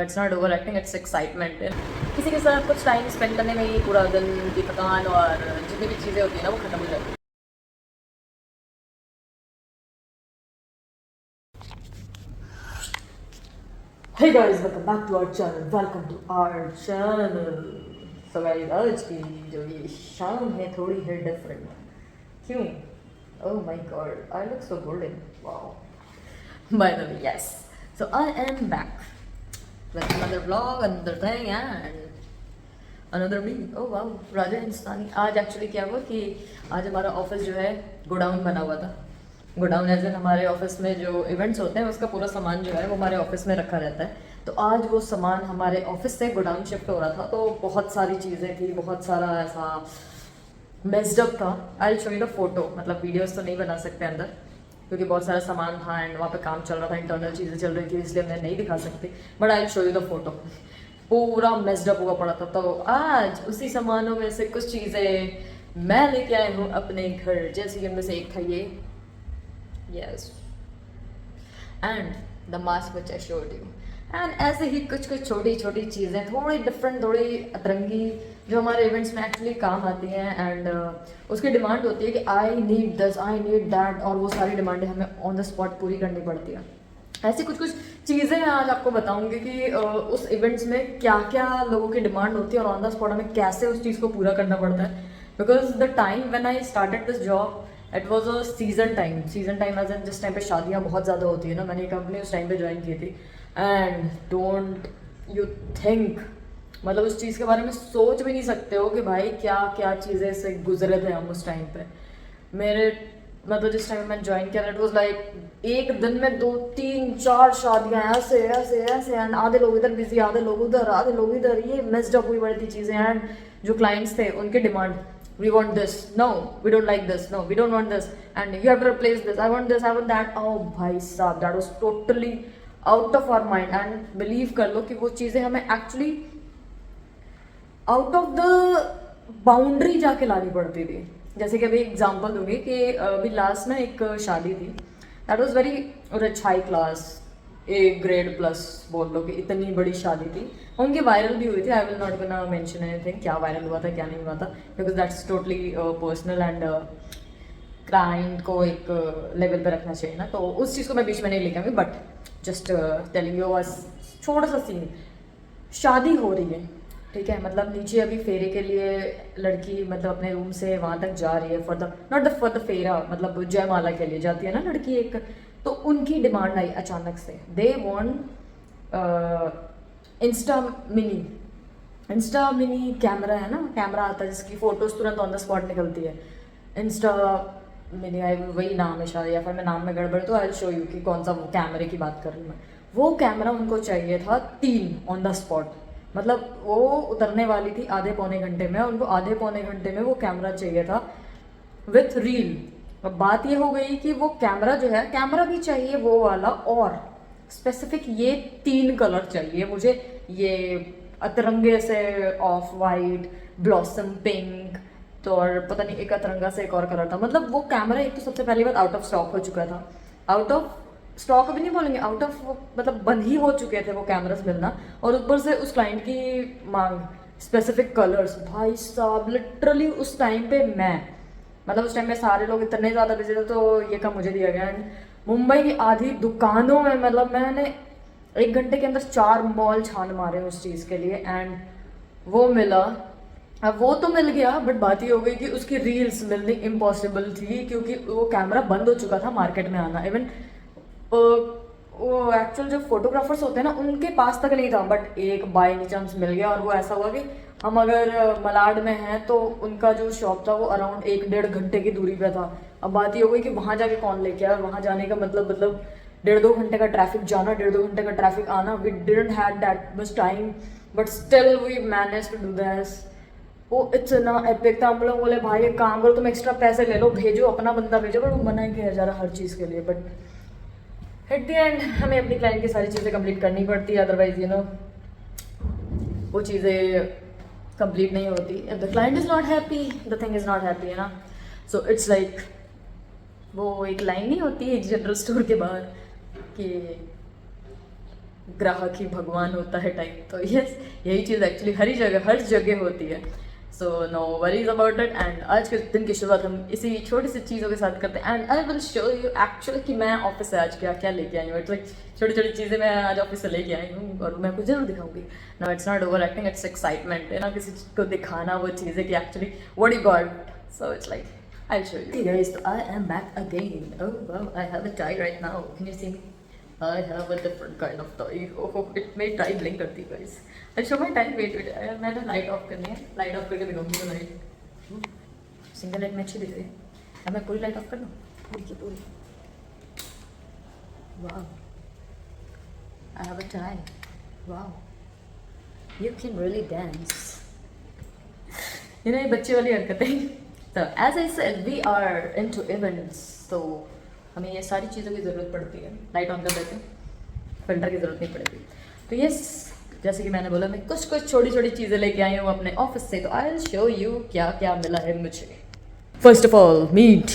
It's not over acting, it's excitement. किसी के साथ कुछ टाइम स्पेंड करने में ही पूरा दिन की थकान और जितनी भी चीज़ें होती है ना वो खत्म हो जाती है। Hey guys, welcome back to our channel. Welcome to our channel. So guys, आज की जो ये शाम है थोड़ी है डिफरेंट। क्यों? Oh my god, I look so golden. Wow. By the way, yes. So I am back with another vlog, another thing, and another me. Oh wow, Raja Hindustani. आज एक्चुअली क्या हुआ कि आज हमारा ऑफिस जो है गोडाउन बना हुआ था। गोडाउन एज इन हमारे ऑफिस में जो इवेंट्स होते हैं उसका पूरा सामान जो है वो हमारे ऑफिस में रखा रहता है। तो आज वो सामान हमारे ऑफिस से गोडाउन शिफ्ट हो रहा था, तो बहुत सारी चीज़ें थी, बहुत सारा ऐसा मेस्ड अप था। आई शो यू द फोटो, मतलब वीडियोस तो नहीं बना सकते अंदर क्योंकि बहुत सारा सामान था एंड वहाँ पे काम चल रहा था, इंटरनल चीज़ें चल रही थी, इसलिए मैं नहीं दिखा सकती। But I show you the photo. पूरा मेस्ड अप हुआ पड़ा था। तो आज उसी सामानों में से कुछ चीज़ें मैं लेके आई हूँ अपने घर, जैसे कि उनमें से एक था ये, yes, and the mask which I showed you. And ऐसे ही कुछ कुछ छोटी छोटी चीज़ें थोड़ी डिफरेंट, थोड़ी अतरंगी, जो हमारे इवेंट्स में एक्चुअली काम आती हैं एंड उसकी डिमांड होती है कि I need this, I need that, और वो सारी डिमांडें हमें ऑन द स्पॉट पूरी करनी पड़ती है। ऐसी कुछ कुछ चीज़ें मैं आज आपको बताऊंगी कि उस इवेंट्स में क्या क्या लोगों की डिमांड होती है और ऑन द स्पॉट हमें कैसे उस चीज़ को पूरा करना पड़ता है। Because the time when I started this job it was a season time as in जिस टाइम पे शादियाँ बहुत ज़्यादा होती है ना, मैंने ये कंपनी उस टाइम पे ज्वाइन की थी। एंड डोंट यू थिंक, मतलब उस चीज़ के बारे में सोच भी नहीं सकते हो कि भाई क्या क्या चीज़ें से गुजरे थे हम उस टाइम पे। मेरे मतलब जिस टाइम मैंने ज्वाइन किया इट वॉज लाइक एक दिन में 2 3 4 शादियाँ ऐसे ऐसे ऐसे, एंड आधे लोग इधर बिजी, आधे लोग उधर, आधे लोग इधर, ये मिस्ड अप हुई पड़ी थी चीज़ें। एंड जो क्लाइंट्स थे उनके demand, we want this, no we don't like this, no we don't want this, and you have to replace this, I want this, I want that। oh भाई साहब, that was totally out of our mind। and believe कर लो कि वो चीज़ें हमें actually out of the boundary जाके लानी पड़ती थी। जैसे कि अभी एग्जांपल दूंगी कि अभी लास्ट में एक शादी थी, that was very rich high class, A grade plus बोल लो कि इतनी बड़ी शादी थी। उनकी वायरल भी हुई थी। आई will not gonna mention anything क्या वायरल हुआ था क्या नहीं हुआ था, because that's totally personal and client को एक लेवल पे रखना चाहिए ना, तो उस चीज़ को मैं बीच में नहीं लेके आऊँगी। बट जस्ट टेलिंग यू बस छोटा सा सीन, शादी हो रही है, ठीक है, मतलब नीचे अभी फेरे के लिए लड़की मतलब अपने रूम से वहाँ तक जा रही है for the not the for the फेरा, मतलब जयमाला के लिए जाती है ना लड़की एक। तो उनकी डिमांड आई अचानक से, they want Insta mini, Insta mini camera है ना, कैमरा आता है जिसकी फोटोज तुरंत ऑन द स्पॉट निकलती है, इंस्टा मिनी, आई वही नाम है शायद, या फिर मैं नाम में गड़बड़ तो आई शो यू कि कौन सा वो कैमरे की बात कर रही हूँ मैं। वो कैमरा उनको चाहिए था 3 ऑन द स्पॉट, मतलब वो उतरने वाली थी आधे पौने घंटे में, उनको आधे पौने घंटे में वो कैमरा चाहिए था विथ रील। अब बात ये हो गई कि वो कैमरा जो है, कैमरा भी चाहिए वो वाला, और स्पेसिफिक ये 3 कलर चाहिए मुझे, ये अतरंगे से ऑफ वाइट, ब्लॉसम पिंक, तो और पता नहीं एक अतरंगा से एक और कलर था। मतलब वो कैमरा एक तो सबसे पहली बात आउट ऑफ स्टॉक हो चुका था, आउट ऑफ स्टॉक अभी नहीं बोलेंगे, आउट ऑफ मतलब बंद ही हो चुके थे वो कैमरास मिलना, और ऊपर से उस क्लाइंट की मांग स्पेसिफिक कलर्स। भाई साहब लिटरली उस टाइम पे मैं, मतलब उस टाइम में सारे लोग इतने ज़्यादा बिजी थे तो ये काम मुझे दिया गया। एंड मुंबई की आधी दुकानों में मतलब मैंने 1 घंटे के अंदर 4 मॉल छान मारे उस चीज़ के लिए, एंड वो मिला। अब वो तो मिल गया, बट बात ये हो गई कि उसकी रील्स मिलनी इम्पॉसिबल थी क्योंकि वो कैमरा बंद हो चुका था मार्केट में आना। इवन वो एक्चुअल जो फोटोग्राफर्स होते हैं ना उनके पास तक नहीं था, बट एक बाय एनी चांस मिल गया। और वो ऐसा हुआ कि हम अगर मलाड में हैं तो उनका जो शॉप था वो अराउंड 1 डेढ़ घंटे की दूरी पे था। अब बात ये हो गई कि वहाँ जाके कौन लेके आया, वहाँ जाने का मतलब 1.5 2 घंटे का ट्रैफिक जाना, 1.5 2 घंटे का ट्रैफिक आना। We didn't had that much time, but still we manage to do this. वो इतना एपिक था। हम लोग बोले भाई एक काम करो, तुम एक्स्ट्रा पैसे ले लो, भेजो अपना बंदा भेजो, बट वो मना ही किया जा रहा हर चीज़ के लिए। बट एट द एंड हमें अपनी क्लाइंट की सारी चीज़ें कंप्लीट करनी पड़ती है, अदरवाइज यू नो वो चीज़ें कंप्लीट नहीं होती। If the client is not happy the thing is not happy, है ना। सो इट्स लाइक वो एक लाइन नहीं होती एक जनरल स्टोर के बाहर कि ग्राहक ही भगवान होता है टाइप। तो यस, यही चीज़ एक्चुअली हर जगह होती है। So no worries about it. And आज के दिन की शुरुआत हम इसी छोटी सी चीज़ों के साथ करते हैं। And I will show you actually कि मैं ऑफिस से आज क्या क्या लेके आई हूँ। इट्स लाइक छोटी छोटी चीज़ें मैं आज ऑफिस से लेके आई हूँ और मैं आपको जरूर दिखाऊंगी। Now it's not over acting, it's excitement है ना, किसी को दिखाना वो चीज़ें कि actually what you got. So it's like I'll show you. Hey guys, so I am back again. Oh wow, I have a tie right now. Can you see me? I have a different kind of tie. Oh, it may tie blink करती है guys. I'll show my tie. Wait. मैंने light of करनी है। Light of करके दिखाऊंगी तो light single light में अच्छी दिख रही है। अब मैं पूरी लाइट ऑफ कर दूँ? पूरी की पूरी। Wow. I have a tie. Wow. You can really dance. ये बच्चे वाली हरकतें। So as I said, we are into events. तो हमें ये सारी चीज़ों की ज़रूरत पड़ती है। लाइट ऑन कर देते हैं, फिल्टर की ज़रूरत नहीं पड़ेगी। तो यस, जैसे कि मैंने बोला, मैं कुछ छोटी छोटी चीज़ें लेके आई हूँ अपने ऑफिस से। तो आई विल शो यू क्या क्या मिला है मुझे। First of all meet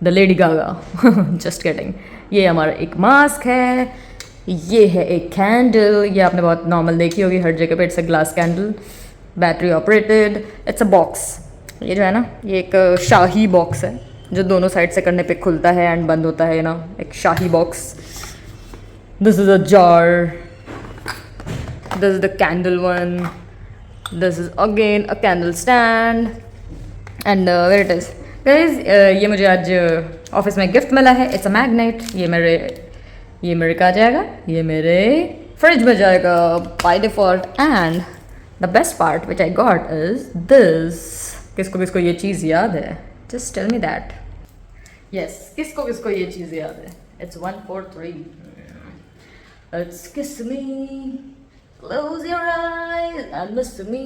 the Lady Gaga. Just kidding. ये हमारा एक मास्क है, ये है एक कैंडल, ये आपने बहुत नॉर्मल देखी होगी हर जगह पे। It's a glass candle, battery operated. It's a box. ये जो है ना, ये एक शाही बॉक्स है जो दोनों साइड से करने पे खुलता है एंड बंद होता है ना, एक शाही box. This is a jar, this is the candle one, this is again a candle stand and where it is guys. ये मुझे आज ऑफिस में गिफ्ट मिला है। It's a magnet. ये मेरे कहाँ जाएगा? ये मेरे फ्रिज में जाएगा by default. And the best part which I got is this. किसको किसको ये चीज़ याद है? Just tell me that. Yes, किसको किसको ये चीज़ याद है? It's 1 4 3। It's kiss me, close your eyes and miss me,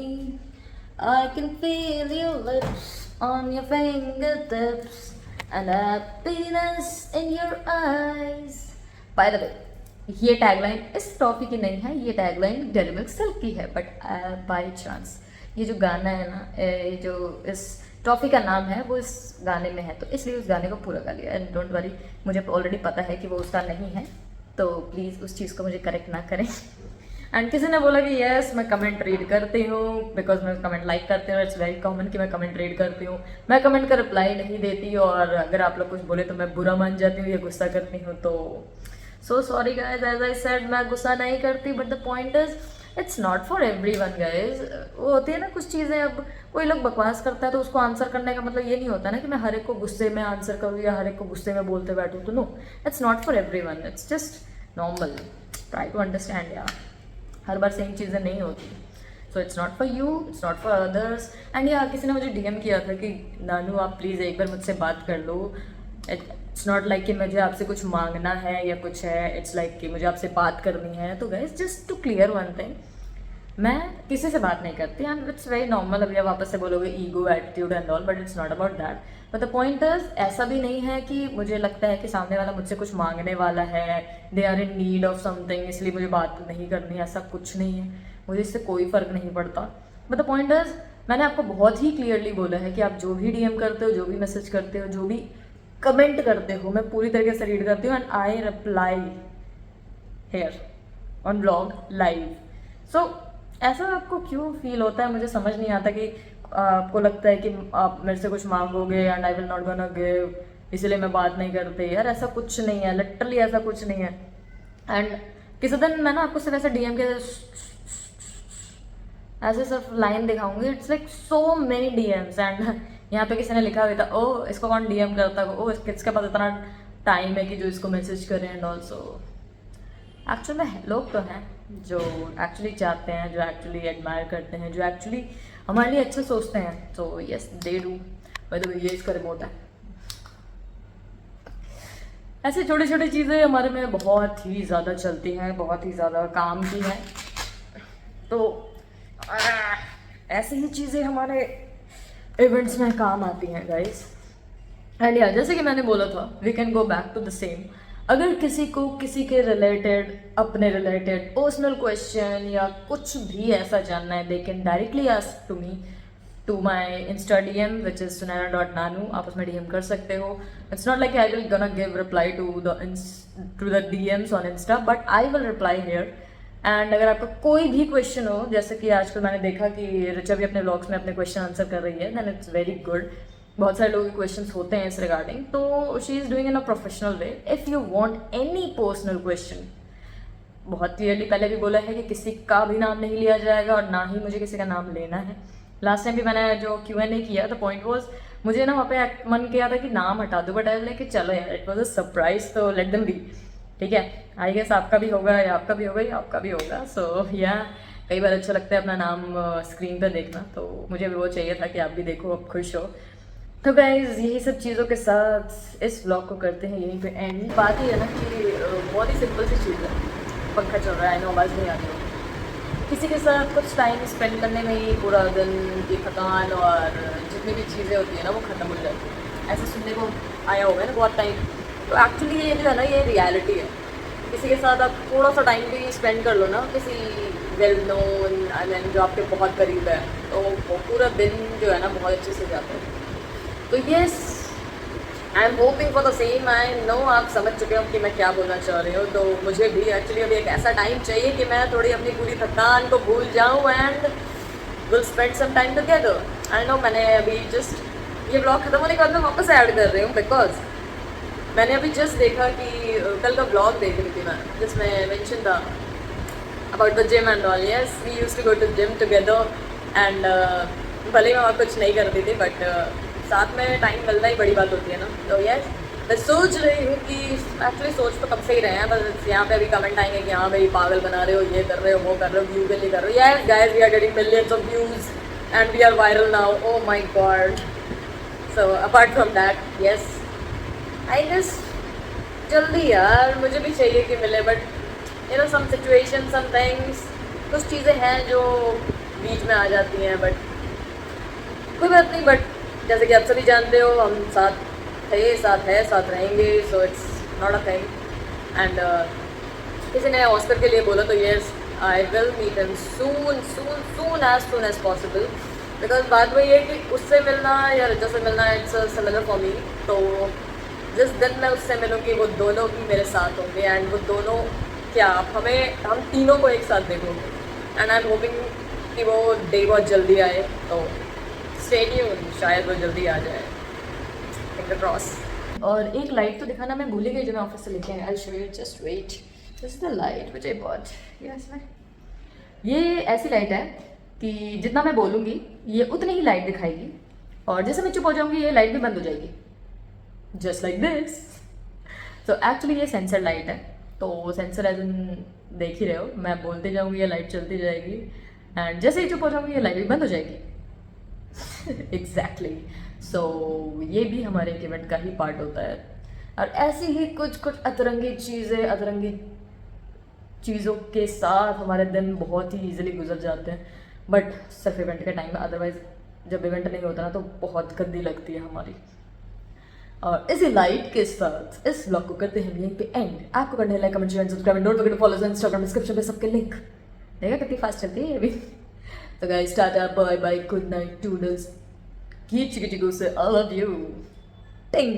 I can feel your lips on your fingertips and happiness in your eyes. By the way, ये tagline इस topic की नहीं है, ये टैगलाइन डेयरी मिल्क सिल्क की है। But by chance ये जो गाना है ना, ये जो इस टॉफी का नाम है वो इस गाने में है, तो इसलिए उस गाने को पूरा कर लिया। एंड डोंट वरी, मुझे ऑलरेडी पता है कि वो उसका नहीं है, तो प्लीज़ उस चीज़ को मुझे करेक्ट ना करें। एंड किसी ने बोला कि यस मैं कमेंट रीड करती हूँ बिकॉज मैं कमेंट लाइक करती हूँ। इट्स वेरी कॉमन कि मैं कमेंट रीड करती हूँ। मैं कमेंट का रिप्लाई नहीं देती और अगर आप लोग कुछ बोले तो मैं बुरा मान जाती हूँ या गुस्सा करती हूँ। तो so sorry guys, as I said मैं गुस्सा नहीं करती। But the point is it's not for everyone guys. वो होती है ना कुछ चीज़ें, अब कोई लोग बकवास करता है तो उसको आंसर करने का मतलब ये नहीं होता ना कि मैं हर एक को गुस्से में आंसर करूँ या हर एक को गुस्से में बोलते बैठूँ। तो no, it's not for everyone, it's just normal. Try to understand यार, हर बार सेम चीज़ें नहीं होती। So it's not for you, it's not for others. And यार किसी ने मुझे डीएम किया था कि नानू आप प्लीज़ एक बार मुझसे बात कर लो। इट्स नॉट लाइक कि मुझे आपसे कुछ मांगना है या कुछ है, इट्स लाइक कि मुझे आपसे बात करनी है। तो guys just to clear one thing, मैं किसी से बात नहीं करती एंड इट्स वेरी नॉर्मल। अभी आप वापस से बोलोगे ego, attitude and all, but it's not about that. But the point is, ऐसा भी नहीं है कि मुझे लगता है कि सामने वाला मुझसे कुछ मांगने वाला है, they are in need of something, इसलिए मुझे बात नहीं करनी। ऐसा कुछ नहीं है, मुझे इससे कोई फ़र्क नहीं पड़ता। बट द पॉइंट इज, मैंने आपको बहुत ही क्लियरली बोला है कि आप जो भी डीएम करते हो, जो भी मैसेज करते हो, जो भी कमेंट करते हो, मैं पूरी तरीके से रीड करती हूँ and I reply here on blog live. So ऐसा आपको क्यों फील होता है मुझे समझ नहीं आता कि आपको लगता है कि आप मेरे से कुछ मांगोगे and I will not gonna give, इसलिए मैं बात नहीं करती। यार ऐसा कुछ नहीं है, लिटरली ऐसा कुछ नहीं है। एंड किसी दिन मैं ना आपको सिर्फ ऐसे डीएम के ऐसे सिर्फ लाइन दिखाऊंगी। It's like so many DMs and यहाँ पे किसी ने लिखा हुआ था, ओ इसको कौन डीएम करता है, ओ इसके पास इतना टाइम है कि जो इसको मैसेज करें। एंड ऑल्सो एक्चुअली में लोग तो हैं जो एक्चुअली चाहते हैं, जो एक्चुअली एडमायर करते हैं, जो एक्चुअली हमारे लिए अच्छा सोचते हैं। तो yes they do. Bye the way ये इसका रिमोट है। ऐसे छोटी छोटी चीज़ें हमारे में बहुत ही ज़्यादा चलती हैं, बहुत ही ज़्यादा काम की हैं। तो ऐसी ही चीज़ें हमारे इवेंट्स में काम आती हैं गाइस। एंड यार जैसे कि मैंने बोला था, we can go back to the same. अगर किसी को किसी के रिलेटेड, अपने रिलेटेड पर्सनल क्वेश्चन या कुछ भी ऐसा जानना है, they can directly ask to me to my Insta DM which is sunaina.nanu. आप उसमें DM कर सकते हो. It's not like I will gonna give reply to the DMs on Insta, but I will reply here. And अगर आपका कोई भी question हो, जैसे कि आजकल मैंने देखा कि ऋचा भी अपने व्लॉग्स में अपने क्वेश्चन आंसर कर रही है, देन इट्स वेरी गुड. बहुत सारे लोगों के क्वेश्चंस होते हैं इस रिगार्डिंग, तो she is doing in a professional way. If you want any personal question, बहुत क्लियरली पहले भी बोला है कि किसी का भी नाम नहीं लिया जाएगा और ना ही मुझे किसी का नाम लेना है. लास्ट टाइम भी मैंने जो Q&A किया, द पॉइंट वॉज, मुझे ना वहाँ पे मन किया था कि नाम हटा दो, बट आई लाइक कि चलो यार, इट वॉज अ सरप्राइज, तो लेट देम बी. ठीक है, आई गेस आपका भी होगा या आपका भी होगा या आपका भी होगा. सो या कई बार अच्छा लगता है अपना नाम स्क्रीन पर देखना, तो मुझे भी वो चाहिए था कि आप भी देखो, आप खुश हो. तो गाइज यही सब चीज़ों के साथ इस व्लॉग को करते हैं यहीं पे एंड. बात ये है ना कि बहुत ही सिंपल सी चीज़ है. पंखा चल रहा है, नो आवाज़ नहीं आती हो. किसी के साथ कुछ टाइम स्पेंड करने में ही पूरा दिन की थकान और जितनी भी चीज़ें होती हैं ना वो ख़त्म हो जाती है. ऐसा सुनने को आया होगा ना बहुत टाइम. तो एक्चुअली ये जो है ना, ये रियलिटी है. किसी के साथ आप थोड़ा सा टाइम भी स्पेंड कर लो ना, किसी वेल नोन आई मीन जो आपके बहुत करीब है, तो वो पूरा दिन जो है ना बहुत अच्छे से जाता है. तो yes, I am hoping for the same. I know आप समझ चुके हो कि मैं क्या बोलना चाह रही हूँ. तो मुझे भी एक्चुअली अभी एक ऐसा टाइम चाहिए कि मैं थोड़ी अपनी पूरी थकान को भूल जाऊँ and will spend some time together. I know मैंने अभी जस्ट ये ब्लॉग खत्म होने के बाद मैं वापस ऐड कर रही हूँ, बिकॉज मैंने अभी जस्ट देखा कि कल का ब्लॉग देख रही थी मैं, जिसमें मेंशन था about the gym and all. Yes, we used to go to gym together and भले ही मैं वहाँ कुछ नहीं करती थी, बट साथ में टाइम मिलना ही बड़ी बात होती है ना. तो यस, मैं सोच रही हूँ कि एक्चुअली सोच तो कब से ही रहे हैं, बस यहाँ पे अभी कमेंट आएंगे कि हाँ भाई पागल बना रहे हो, ये कर रहे हो, वो कर रहे हो, व्यू के लिए कर रहे हो. Yes guys, we are getting millions of views and we are viral now. Oh my God. So apart from that, yes, I guess जल्दी यार मुझे भी चाहिए कि मिले, but you know some situation, some things, कुछ चीज़ें हैं जो बीच में आ जाती हैं. बट कोई बात नहीं. बट जैसे कि आप सभी जानते हो, हम साथ थे, साथ है, साथ रहेंगे. So it's not a thing. And किसी ने ऑस्कर के लिए बोला, तो yes, I will meet him soon as possible. Because बात वही है कि उससे मिलना या रजा से मिलना, इट्स सिमिलर फॉर मी. तो जिस दिन मैं उससे मिलूँगी वो दोनों ही मेरे साथ होंगे एंड वो दोनों क्या, हम तीनों को एक साथ देखोगे. एंड आई एम होपिंग कि वो डे बहुत जल्दी आए. तो स्टे ट्यून, शायद वो जल्दी आ जाए, फिंगर क्रॉस. और एक लाइट तो दिखाना मैं भूल ही गई जो मैं ऑफिस से लेके आई. I show you, just wait. This is the light which I bought. ये ऐसी लाइट है कि जितना मैं बोलूँगी ये उतनी ही लाइट दिखाएगी, और जैसे मैं चुप हो जाऊँगी ये लाइट भी बंद हो जाएगी, जस्ट लाइक दिस. तो एक्चुअली ये सेंसर लाइट है. तो सेंसर एज इन देख ही रहे हो, मैं बोलते जाऊँगी ये लाइट चलती जाएगी, एंड जैसे ही चुप हो जाऊँगी ये लाइट भी बंद हो जाएगी. एग्जैक्टली. सो ये भी हमारे एक इवेंट का ही पार्ट होता है. और ऐसी ही कुछ कुछ अतरंगी चीज़ों के साथ हमारे दिन बहुत ही ईजिली गुजर जाते हैं. बट सिर्फ इवेंट के टाइम में, अदरवाइज जब इवेंट नहीं होता ना तो बहुत गंदी लगती है हमारी. और इसी लाइट के साथ इस ब्लॉग को करते हैं यहीं पे एंड. आपको करना है like, comment, share, subscribe, don't forget to follow us Instagram, description पे सबके लिंक. देखा कितनी फास्ट चलती है ये भी. तो guys, tata, bye bye, good night, toodles, keep चिकी चिकू से, आई लव यू, टिंग.